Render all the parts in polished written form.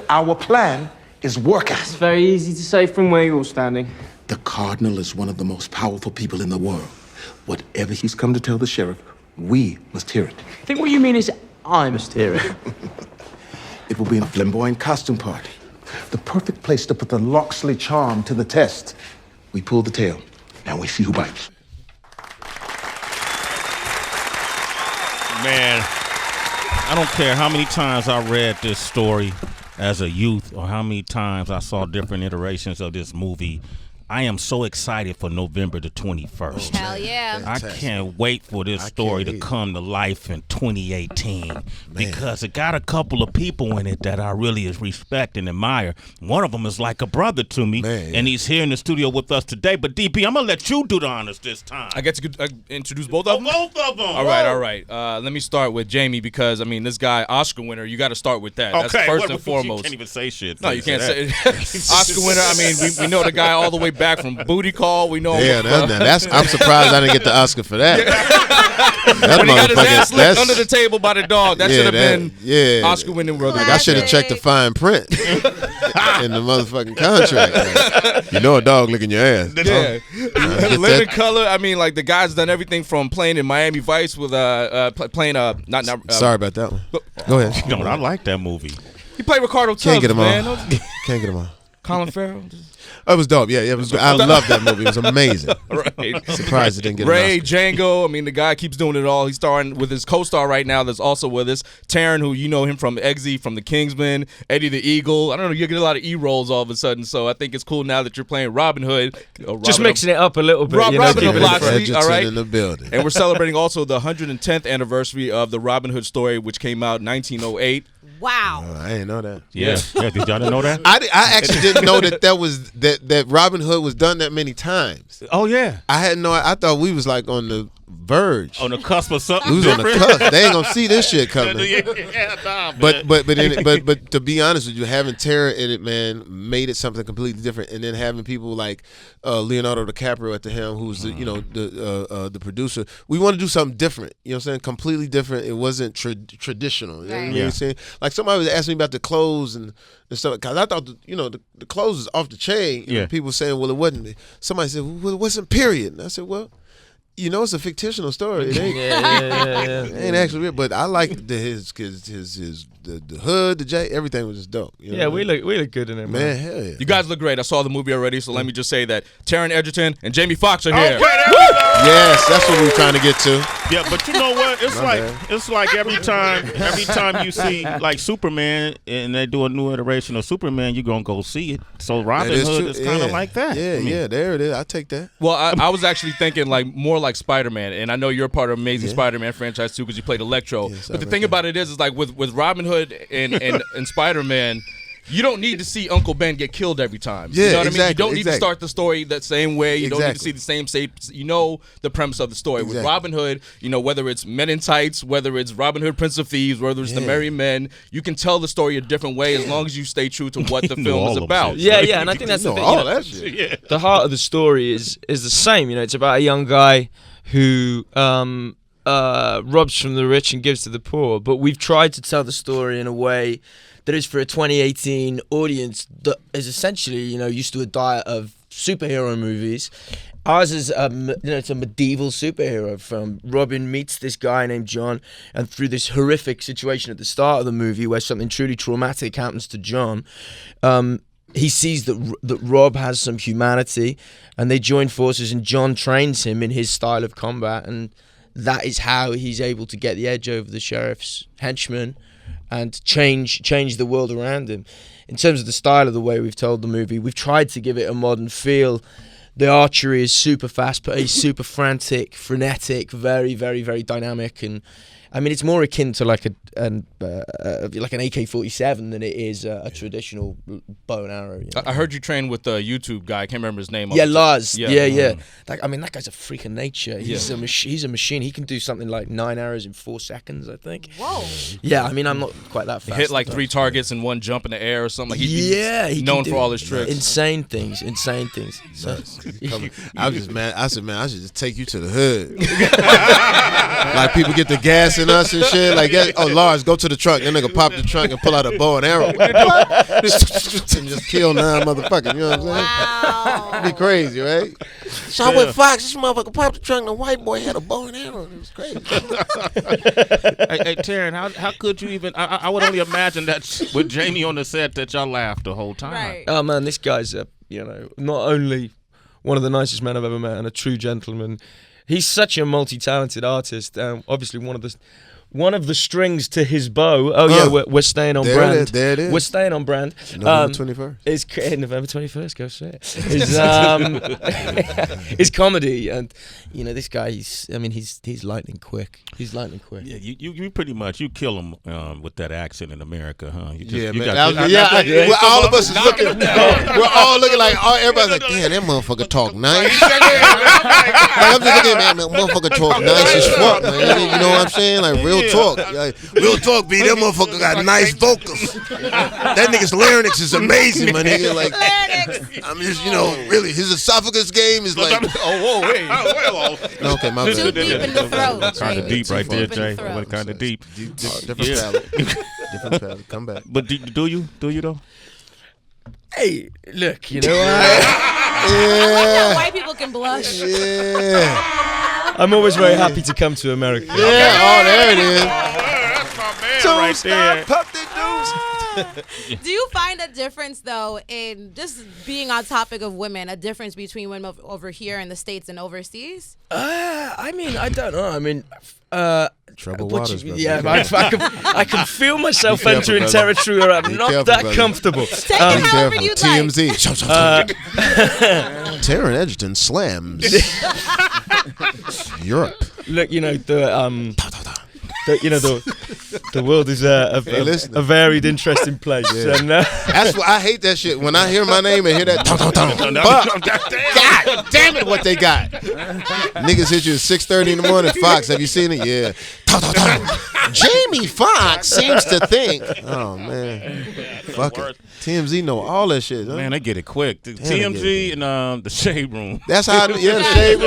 Our plan is working. It's very easy to say from where you're standing. The Cardinal is one of the most powerful people in the world. Whatever he's come to tell the sheriff, we must hear it. I think what you mean is I must hear it. It will be a flamboyant costume party. The perfect place to put the Loxley charm to the test. We pull the tail. Now we see who bites. Man, I don't care how many times I read this story as a youth or how many times I saw different iterations of this movie. I am so excited for November the 21st. Hell yeah. I can't wait for this story to come to life in 2018 because it got a couple of people in it that I really respect and admire. One of them is like a brother to me, and he's here in the studio with us today. But DP, I'm going to let you do the honors this time. I get to introduce both of them? Both of them. All right. Let me start with Jamie because, I mean, this guy, Oscar winner, you got to start with that. Okay. That's first and foremost. You can't even say shit. No, you can't say it. Oscar winner, I mean, we know the guy all the way back from Booty Call. We know him. That's I'm surprised I didn't get the Oscar for that. When he got his ass licked under the table by the dog, that should have been Oscar winning brother. Like, I should have checked the fine print in the motherfucking contract. Like, you know a dog licking your ass. Yeah. Living Color, I mean, like the guy's done everything from playing in Miami Vice with playing sorry about that one. Go ahead. No, I like that movie. He played Ricardo Tubbs, Can't get him man. on. Can't get him on. Colin Farrell. It was dope. Yeah, it was. I love that movie. It was amazing. Right. Surprised it didn't get Ray, an Oscar. Django. I mean, the guy keeps doing it all. He's starring with his co-star right now that's also with us. Taron, who you know him from Eggsy, from The Kingsman, Eddie the Eagle. I don't know, you get a lot of E-rolls all of a sudden, so I think it's cool now that you're playing Robin Hood. Just mixing it up a little bit. Robin Hood Loxley, all right? In the building. And we're celebrating also the 110th anniversary of the Robin Hood story, which came out in 1908. Wow. I didn't know that. Yeah. Did y'all know that? I actually didn't know that Robin Hood was done that many times. Oh, yeah. I thought we was like on the verge. On the cusp of something. We was on the cusp. They ain't gonna see this shit coming. Man. But to be honest with you, having Tara in it, man, made it something completely different. And then having people like Leonardo DiCaprio at the helm, who's the producer. We want to do something different. You know what I'm saying? Completely different. It wasn't traditional. You know what I'm saying? Like somebody was asking me about the clothes and stuff. Because I thought the clothes was off the chain. And people saying, well, it wasn't. Somebody said, well, it wasn't period. And I said, well, it's a fictional story. It ain't, it ain't actually real. But I like the hood, the J, everything was just dope. You know we look good in it, man. Hell yeah. You guys look great. I saw the movie already, so let me just say that Taron Egerton and Jamie Foxx are here. Yes, that's what we were trying to get to. Yeah, but you know what? It's like every time you see like Superman and they do a new iteration of Superman, you're gonna go see it. So Robin Hood is kind of like that. Yeah, there it is. I take that. Well, I was actually thinking more like Spider-Man, and I know you're part of Amazing Spider-Man franchise too because you played Electro. But the thing about it is like with Robin Hood and Spider-Man, you don't need to see Uncle Ben get killed every time. Yeah, you know what I mean? You exactly, don't need to start the story the same way. You don't need to see the same you know the premise of the story. With Robin Hood, whether it's Men in Tights, whether it's Robin Hood Prince of Thieves, whether it's The Merry Men, you can tell the story a different way as long as you stay true to what the film is about. Yeah, and I think that's the thing. That shit. The heart of the story is the same. It's about a young guy who robs from the rich and gives to the poor. But we've tried to tell the story in a way that is for a 2018 audience that is essentially, used to a diet of superhero movies. Ours is, it's a medieval superhero. From Robin meets this guy named John, and through this horrific situation at the start of the movie where something truly traumatic happens to John, he sees that Rob has some humanity, and they join forces, and John trains him in his style of combat, and that is how he's able to get the edge over the sheriff's henchmen and change the world around him. In terms of the style of the way we've told the movie, we've tried to give it a modern feel. The archery is super fast, but it's super frantic, frenetic, very, very, very dynamic, and I mean, it's more akin to like an AK-47 than it is a traditional bow and arrow. I heard you train with a YouTube guy. I can't remember his name. Yeah, Lars. Yeah. That guy's a freak of nature. He's a machine. He can do something like 9 arrows in 4 seconds, I think. Whoa. Yeah, I mean, I'm not quite that fast. He hit like 3 targets in one jump in the air or something. He's known for all his tricks. Insane things. So, I was just mad. I said, man, I should just take you to the hood. Like people get the gas in saving us and shit. Like, Lars, go to the trunk. That nigga pop the trunk and pull out a bow and arrow. and just kill 9 motherfuckers. You know what I'm saying? Wow. It'd be crazy, right? So I went Fox. This motherfucker popped the trunk and the white boy had a bow and arrow. It was crazy. Hey, Taron, how could you even? I would only imagine that with Jamie on the set that y'all laughed the whole time. Right. Oh man, this guy's not only one of the nicest men I've ever met and a true gentleman. He's such a multi-talented artist. Obviously, one of the strings to his bow. Oh yeah, we're staying on brand. There it is. We're staying on brand. November 21st. It's November 21st. Go say it. Is comedy, and this guy. He's lightning quick. He's lightning quick. Yeah, you pretty much you kill him with that accent in accent, huh? All of us is looking. We're all looking like everybody's like, damn, that motherfucker talk nice. I'm just looking at that motherfucker talk nice as fuck, man. You know what I'm saying? Like real talk. Like, real talk, B. That motherfucker got nice vocals. That nigga's larynx is amazing, my nigga. Like, I'm just, really, his esophagus game is like. Oh, whoa, wait. No, okay, my bad. Too deep in the throat. Kind of deep right there, Deep in the Jay. throat. Went kind of deep. Different palette. Different palette. Come back. But do you though? Hey, look, I like that white people can blush. Yeah. I'm always very happy to come to America. Yeah. Oh, there it is. That's my man right there. Pump the dudes. Do you find a difference, though, in just being on topic of women, a difference between women over here in the States and overseas? I don't know. Troubled waters, brother. Yeah, I can feel myself Be careful, entering brother. territory where I'm Be not careful, that brother. comfortable. Take it however you'd like. TMZ. Taron Egerton slams Europe. Look, the world is a varied, interesting place. Yeah. And, That's why I hate that shit. When I hear my name and hear that, God damn it, what they got? Niggas hit you at 6:30 in the morning. Fox, have you seen it? Yeah. Jamie Foxx seems to think. Oh man, fuck it. TMZ know all that shit. Huh? Man, they get it quick. The TMZ and the Shade Room. That's how. The Shade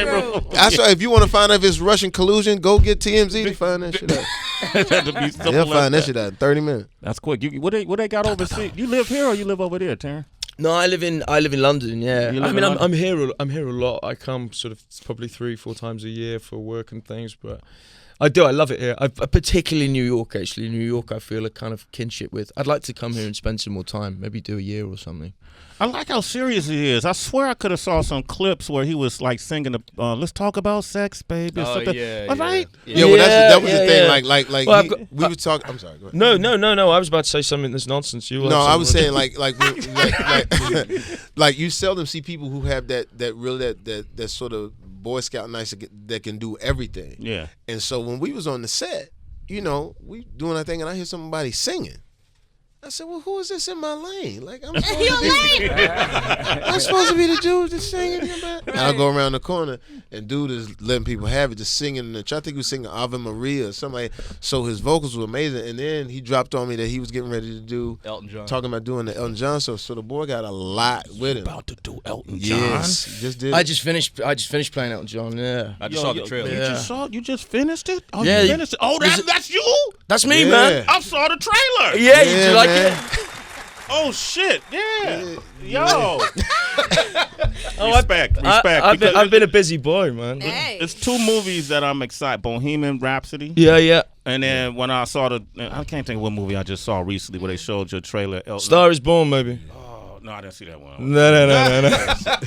Room. That's why. If you want to find out if it's Russian collusion, go get TMZ to find that shit out. They'll find that shit out in 30 minutes. That's quick. What they got overseas? You live here or you live over there, Taron? No, I live in London. Yeah, London? I'm here a lot. I come sort of probably 3-4 times a year for work and things, but I love it here. Particularly New York, actually. New York, I feel a kind of kinship with. I'd like to come here and spend some more time, maybe do a year or something. I like how serious he is. I swear I could have saw some clips where he was like singing, "Let's talk about sex, baby." Oh, something. yeah, Right? Yeah, well, that was the thing. Yeah. Like we were talking. I'm sorry. Go ahead. No. I was about to say something that's nonsense. I was saying like you seldom see people who have that sort of Boy Scout nice that can do everything. Yeah. And so when we was on the set, we doing our thing, and I hear somebody singing. I said, well, who is this in my lane? Like, I'm supposed to be the dude that's singing. And I go around the corner, and dude is letting people have it, just singing. I think he was singing Ave Maria or something like that. So his vocals were amazing. And then he dropped on me that he was getting ready to do Elton John. Talking about doing the Elton John. So the boy got a lot with him. About to do Elton John. Yes, he just did. I just finished playing Elton John. Yeah, I just saw the trailer. You just finished it? Oh, Yeah, you finished it? Oh, that's you? that's me, Yeah. man. I saw the trailer. Yeah, did you like man. it? Oh shit! Yeah, yo. Respect. I've been a busy boy, man. Hey. It's 2 movies that I'm excited. Bohemian Rhapsody. Yeah. And then when I saw I can't think of what movie I just saw recently where they showed your trailer. Star is Born, maybe. Oh, no, I didn't see that one. No. So I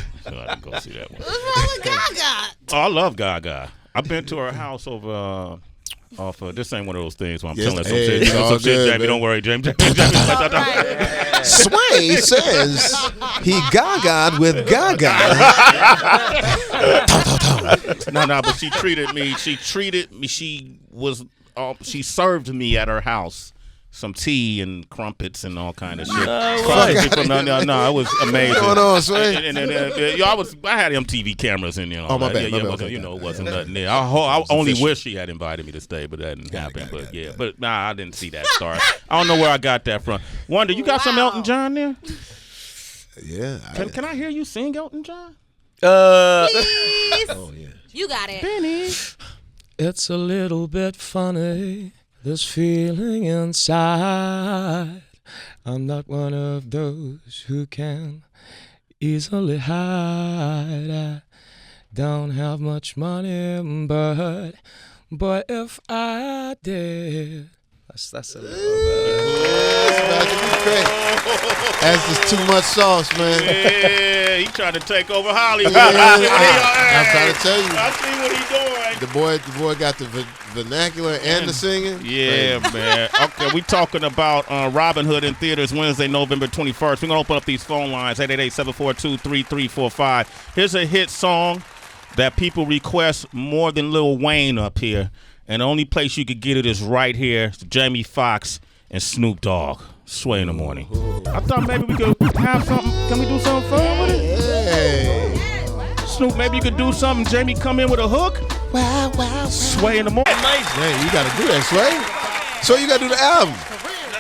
didn't go see that one. What's wrong with Gaga? Oh, I love Gaga. I've been to her house over. This ain't one of those things where I'm Yes, telling hey, some it's shit. all Some shit, good, Jamie. man. Don't worry, Jamie. All right. Sway says he gaga'd with Gaga. No, but she treated me. She served me at her house some tea and crumpets and all kind of shit. No, it was amazing. What's going on, Sway? I had MTV cameras in there. Oh, my bad, my bad, Okay, okay. it wasn't nothing there. I only wish she had invited me to stay, but that didn't happen. But I didn't see that star. I don't know where I got that from. Wonder, you got some Elton John there? Yeah. Can I hear you sing Elton John? Please. Oh yeah. You got it. Benny. It's a little bit funny, this feeling inside. I'm not one of those who can easily hide. I don't have much money, but if I did, that's a little bit. That's just too much sauce, man. Yeah, he trying to take over Hollywood. I'm trying to tell you. I see what he doing. The boy got the vernacular and the singing. Yeah, man. Okay, we talking about Robin Hood in theaters Wednesday, November 21st. We're going to open up these phone lines, 888-742-3345. Here's a hit song that people request more than Lil Wayne up here. And the only place you could get it is right here. It's Jamie Foxx and Snoop Dogg. Sway in the morning. I thought maybe we could have something. Can we do something fun with it? Hey. Snoop, maybe you could do something. Jamie come in with a hook. Wow. Sway in the morning. Man, you got to do that, Sway. So you got to do the album.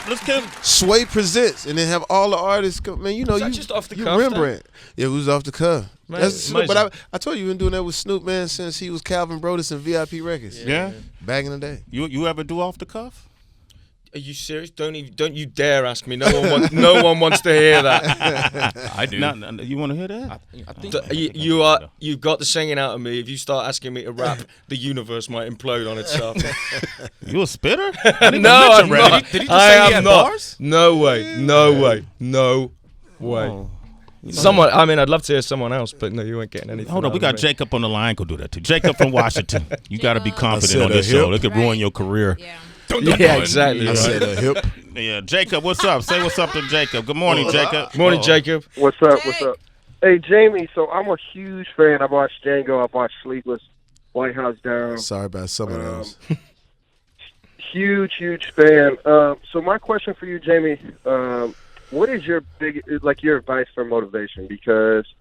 Let's get Sway presents, and then have all the artists come. Man, you know, you just off the you cuff, remember it. Yeah, it was off the cuff. Man, That's Snoop, but amazing. I told you, you've been doing that with Snoop, man, since he was Calvin Brodus and VIP Records. Yeah. Back in the day. You ever do off the cuff? Are you serious? Don't you dare ask me. No one wants to hear that. I do. You want to hear that? I think You've got the singing out of me. If you start asking me to rap, the universe might implode on itself. You a spitter? No, I'm not. Did he just I say he am had not. bars? No way. Oh. Someone. I mean, I'd love to hear someone else, but no, you ain't getting anything. Hold on, we out got of me. Jacob on the line. Could do that too. Jacob from Washington. You got to be confident on this show. It could ruin your career. Yeah. Yeah, exactly. I said a hip. Yeah, Jacob, what's up? Say what's up to Jacob. Good morning, Jacob. Morning, Jacob. What's up? What's up? Hey, Jamie. So I'm a huge fan. I watched Django. I watched Sleepless, White House Down. Sorry about some of those. Huge fan. So my question for you, Jamie, what is your your advice for motivation? Because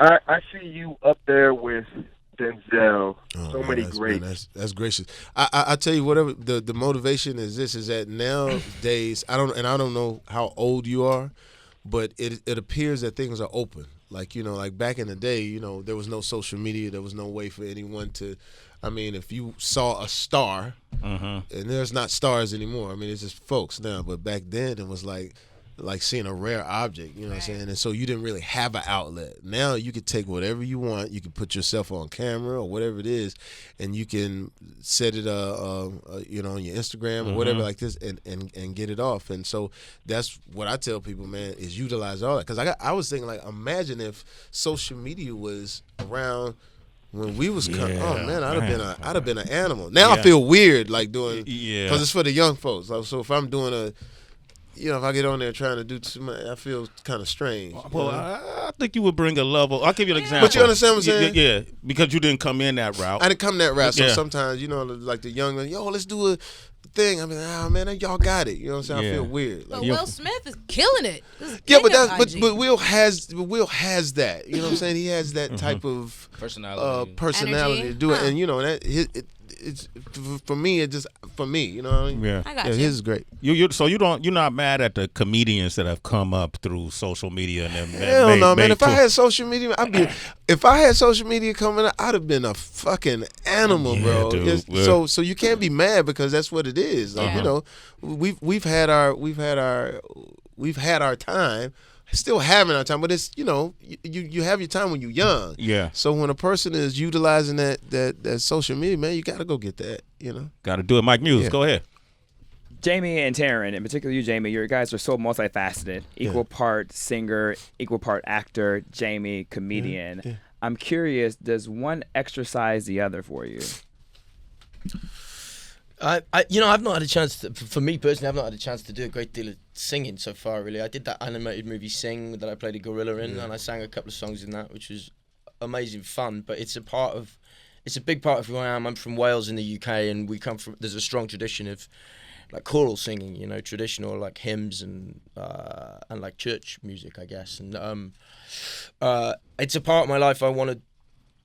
I see you up there with Denzel. So many greats. Man, that's gracious. I tell you, whatever the motivation is, is that nowadays I don't know how old you are, but it appears that things are open. Like back in the day, there was no social media. There was no way for anyone to. I mean, if you saw a star, and there's not stars anymore. I mean, it's just folks now. But back then, it was like seeing a rare object, you know what I'm saying? And so you didn't really have an outlet. Now you can take whatever you want. You can put yourself on camera or whatever it is, and you can set it, on your Instagram or whatever like this, and get it off. And so that's what I tell people, man, is utilize all that. Because I was thinking, imagine if social media was around when we was coming. Oh man, I'd have been an animal. Now I feel weird doing because it's for the young folks. So if I'm doing if I get on there trying to do too much, I feel kind of strange. Well, I think you would bring a level. I'll give you an example. But you understand what I'm saying? Yeah, because you didn't come in that route. I didn't come that route. So Yeah. sometimes, the young man, let's do a thing. I mean, man, y'all got it. You know what I'm saying? Yeah. I feel weird. But Will Smith is killing it. Yeah, but Will has that. You know what I'm saying? He has that type of personality to do it, and it's for me. It just for me. You know what I mean? Yeah. I got His is great. You're not mad at the comedians that have come up through social media and them. Hell no, man. If I had social media, if I had social media coming up, I'd have been a fucking animal, bro. Dude, So you can't be mad because that's what it is. We've had our time. Still having our time, but it's you have your time when you're young. Yeah. So when a person is utilizing that social media, man, you got to go get that. Got to do it. Mike Muse, go ahead. Jamie and Taron, in particular you, Jamie, your guys are so multifaceted. Equal part singer, equal part actor, Jamie, comedian. Yeah. I'm curious, does one exercise the other for you? I've not had a chance to, for me personally, I've not had a chance to do a great deal of singing so far, really. I did that animated movie Sing that I played a gorilla in, and I sang a couple of songs in that, which was amazing fun, but it's a big part of who I am. I'm from Wales in the UK, and there's a strong tradition of choral singing, traditional hymns and church music, I guess. And it's a part of my life I want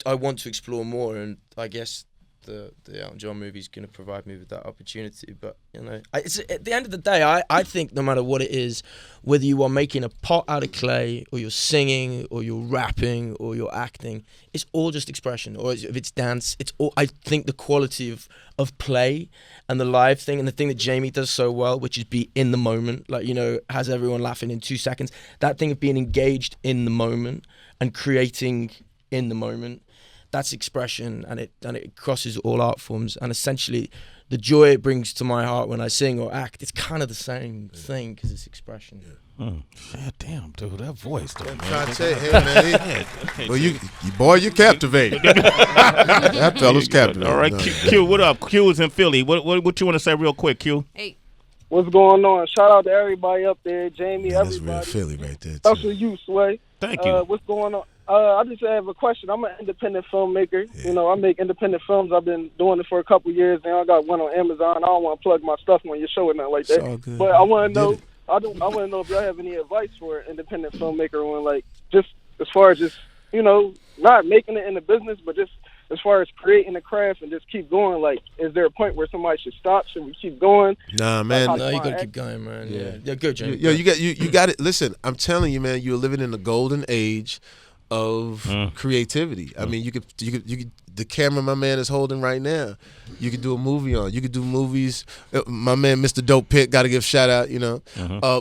to explore more, and I guess the Elton John movie is going to provide me with that opportunity. But it's at the end of the day, I think no matter what it is, whether you are making a pot out of clay, or you're singing, or you're rapping, or you're acting, it's all just expression. Or if it's dance, it's all. I think the quality of play and the live thing, and the thing that Jamie does so well, which is be in the moment, like has everyone laughing in 2 seconds. That thing of being engaged in the moment and creating in the moment. That's expression, and it crosses all art forms. And essentially, the joy it brings to my heart when I sing or act, it's kind of the same thing because it's expression. Yeah, damn, dude, that voice, though, man. Trying to say, hey, man. Well, you captivated. That fella's captivated. All right, Q, what up? Q is in Philly. What you want to say real quick, Q? Hey. What's going on? Shout out to everybody up there, Jamie, everybody. That's real Philly right there, too. Especially you, Sway. Thank you. What's going on? I just have a question. I'm an independent filmmaker. Yeah. I make independent films. I've been doing it for a couple years now. I got one on Amazon. I don't want to plug my stuff on your show or nothing like that. It's all good. But I want to know. I want to know if y'all have any advice for an independent filmmaker on just as far as just not making it in the business, but just as far as creating the craft and just keep going. Is there a point where somebody should stop? Should we keep going? Nah, man. No, you gotta keep going, man. Yeah, good, Jamie. You got it. Listen, I'm telling you, man. You're living in the golden age of creativity. I mean, you could the camera my man is holding right now, you could do a movie on. You could do movies. My man, Mr. Dope Pitt, got to give a shout out.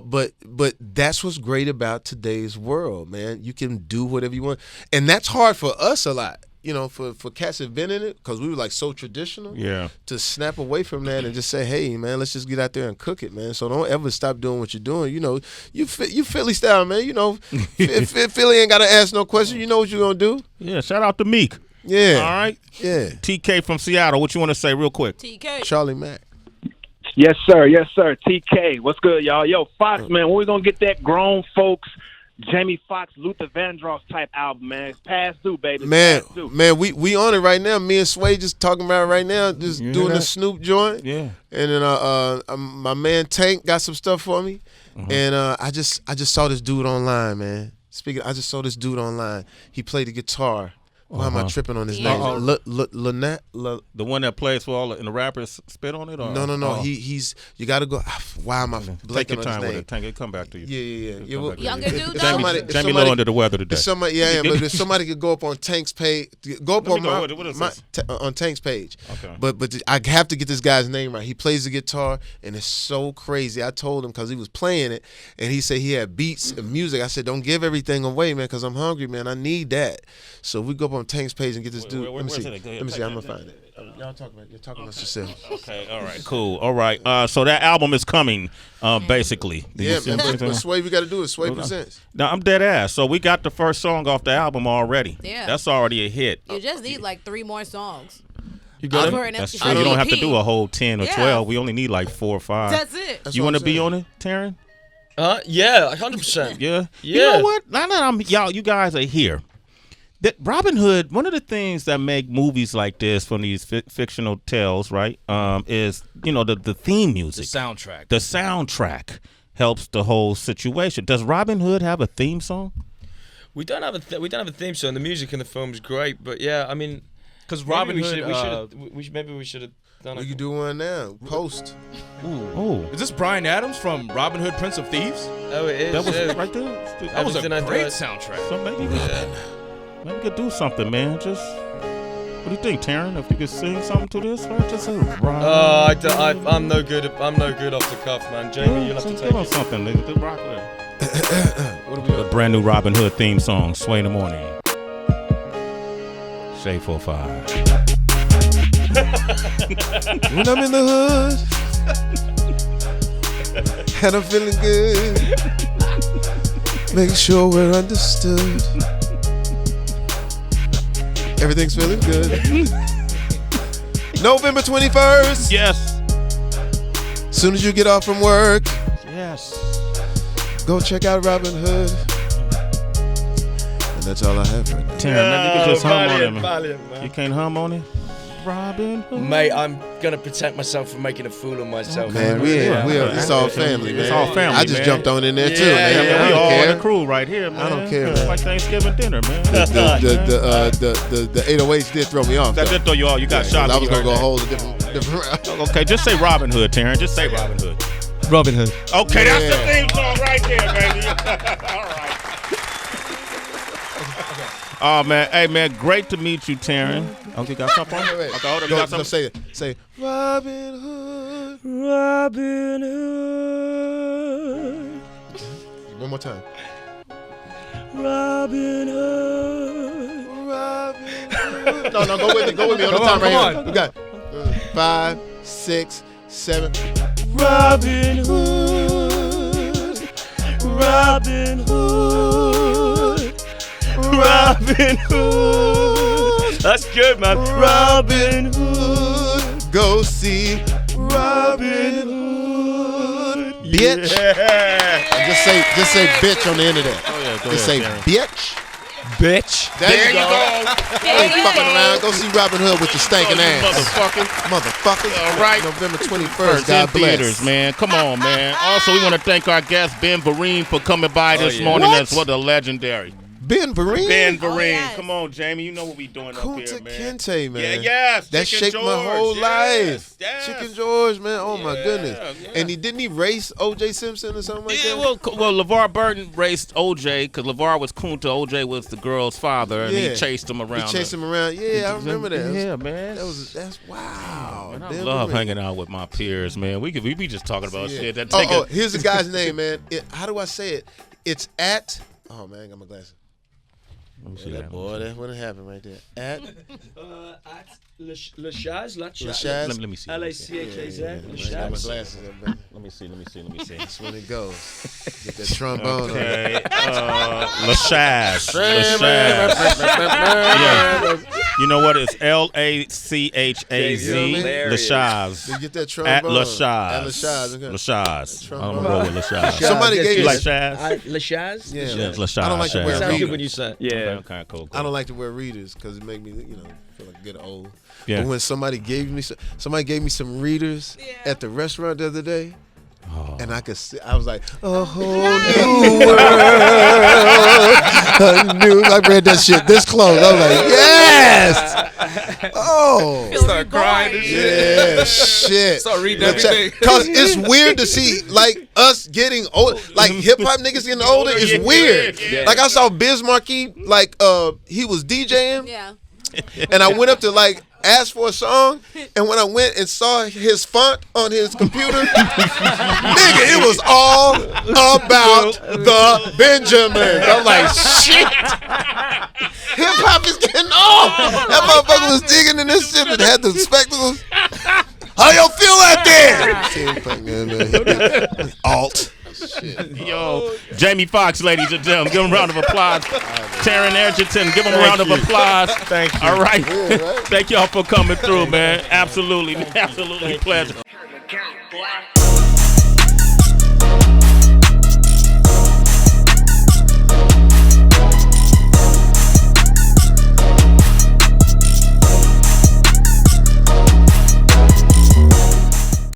But that's what's great about today's world, man. You can do whatever you want, and that's hard for us a lot. For cats that have been in it, because we were so traditional. Yeah. To snap away from that and just say, hey, man, let's just get out there and cook it, man. So don't ever stop doing what you're doing. You Philly style, man. Philly ain't got to ask no question. You know what you're going to do. Yeah, shout out to Meek. Yeah. All right. Yeah. TK from Seattle, what you want to say real quick? TK. Charlie Mack. Yes, sir. Yes, sir. TK. What's good, y'all? Yo, Foxx, man, when we going to get that grown folks Jamie Foxx, Luther Vandross type album, man? It's past due, baby. Man, we on it right now. Me and Sway just talking about it right now, just doing the Snoop joint. Yeah. And then my man Tank got some stuff for me. And I just saw this dude online, man. I just saw this dude online. He played the guitar. Why am I tripping on his name? Lynette? The one that plays for all and the rappers spit on it? Or? No. Oh. He's you got to go. Why am I blanking Take your on time his name? with it. Tank, it'll come back to you. Yeah. Younger dude, though? Jamie low under the weather today. But if somebody could go up on Tank's page, go up on on Tank's page. Okay. But I have to get this guy's name right. He plays the guitar, and it's so crazy. I told him because he was playing it, and he said he had beats and music. I said, don't give everything away, man, because I'm hungry, man. I need that. So we go up on Tank's page and get this dude. Let me see. I'm gonna find it. You're talking about yourself. Okay. All right. Cool. All right. So that album is coming. Basically. Yeah, man. But Sway, we got to do it. Sway presents. Now I'm dead ass. So we got the first song off the album already. Yeah. That's already a hit. You just need 3 more songs. You got it? That's true. You don't have to do a whole 10 or 12. We only need 4 or 5. That's it. You want to be on it, Taron? Yeah, 100%. Yeah. You know what? Now that you guys are here. That Robin Hood, one of the things that make movies like this from these fictional tales, right, is the theme music, the soundtrack. The soundtrack helps the whole situation. Does Robin Hood have a theme song? We don't have a theme song. The music in the film is great, but yeah, I mean, because Robin Hood, maybe we should have done it. We could do one now. Post. Ooh. Is this Bryan Adams from Robin Hood, Prince of Thieves? Oh, it is. That was right there. That was a great soundtrack. So maybe we could do something, man. Just what do you think, Taron? If you could sing something to this, right? Just I'm no good. I'm no good off the cuff, man. Jamie, you'll have to take on something. The rock what do we got? A brand new Robin Hood theme song, Sway in the Morning. Shade 45. When I'm in the hood and I'm feeling good, make sure we're understood. Everything's feeling good. November 21st. Yes. Soon as you get off from work. Yes. Go check out Robin Hood. And that's all I have right now. Taron, maybe you can just hum on it, man. You can't hum on it? Robin Hood. Mate, I'm gonna protect myself from making a fool of myself. Man, it's all family, man. It's all family, I just man. jumped on in there too, Yeah, man. Yeah, I we don't all care. on the crew right here, man. I don't care, It's man. like Thanksgiving dinner, man. The 808s did throw me off. That though. did throw you all. You got shot. I was gonna go a hold. whole different route. Okay, just say Robin Hood, Taron. Just say Robin Hood. Robin Hood. Okay, that's the theme song right there, baby. All right. Oh man, hey man, great to meet you, Taron. Okay, got something on? Wait. Okay, hold on. You Go, got so something? say Robin Hood. Robin Hood. One more time. Robin Hood. Robin Hood. No, go with me. Go with me on the time right here. We got 5, 6, 7. Robin Hood. Robin Hood. Robin Hood. That's good, man. Robin Hood. Go see Robin Hood. Bitch. Yeah. And just say bitch on the end of that. Oh yeah, go Just ahead, say Taron. bitch. Bitch. There you go. Ain't fucking around. Go see Robin Hood with your stinking ass. Motherfucker. All right. November 21st. First in God bless. theaters, man. Come on, man. Also, we want to thank our guest Ben Vereen for coming by this morning. What? As well, the legendary Ben Vereen? Ben Vereen. yes. Come on, Jamie. You know what we doing up Kunta here, man. Kinte, man. Yeah, yes. That Chicken shaped my George. whole life. Yes. Chicken George, man. Oh my Yeah, goodness. yeah. And didn't he race O.J. Simpson or something like Yeah, that? well, LeVar Burton raced OJ because LeVar was Kunta. OJ was the girl's father, and Yeah. he chased him around. He chased him around. Yeah, I remember that. Yeah, man. That's wow. Man, I Ben love Vereen. hanging out with my peers, man. We be just talking about Yeah. shit. That Oh, here's the guy's name, man. How do I say it? It's at. Oh man, I got my glasses. Let me see That boy, that's what happened right there. At Lachaz. Lachaz. Let me see. L-A-C-H-A-Z. I got my glasses up, man. Let me see. That's when it goes. Get that trombone. Okay. Lachaz. Yeah. You know what? It's L-A-C-H-A-Z. Lachaz. You get that trombone. At Lachaz. At Lachaz. Okay. Lachaz. I'm Trombone. gonna roll with Lachaz. Somebody gave You me like Chaz? Lachaz? Yeah. Yes, Lachaz. I don't like to wear Sounds good readers. when you say it. Yeah. Okay, cool. I don't like to wear readers because it make me, feel like I get old. Yeah. But when somebody gave me some readers at the restaurant the other day, and I could see, I was like, a whole new world. I read that shit this close. I was like, yes. Oh. Start crying and shit. Yeah, shit. Start reading everything. Cause it's weird to see like us getting old, like hip hop niggas getting older is weird. Yeah. Like I saw Biz Markie, like he was DJing, Yeah. and I went up to like ask for a song, and when I went and saw his font on his computer, nigga, it was all about the Benjamins. I'm like, shit. Hip hop is getting old. That motherfucker was digging in this shit and had the spectacles. How y'all feel out there? Alt. Shit. Yo, Jamie Foxx, ladies and gentlemen, give him a round of applause. Taron Egerton, give him a round of applause. Thank you. All right. Yeah, right? Thank y'all for coming through, man. Absolutely pleasure.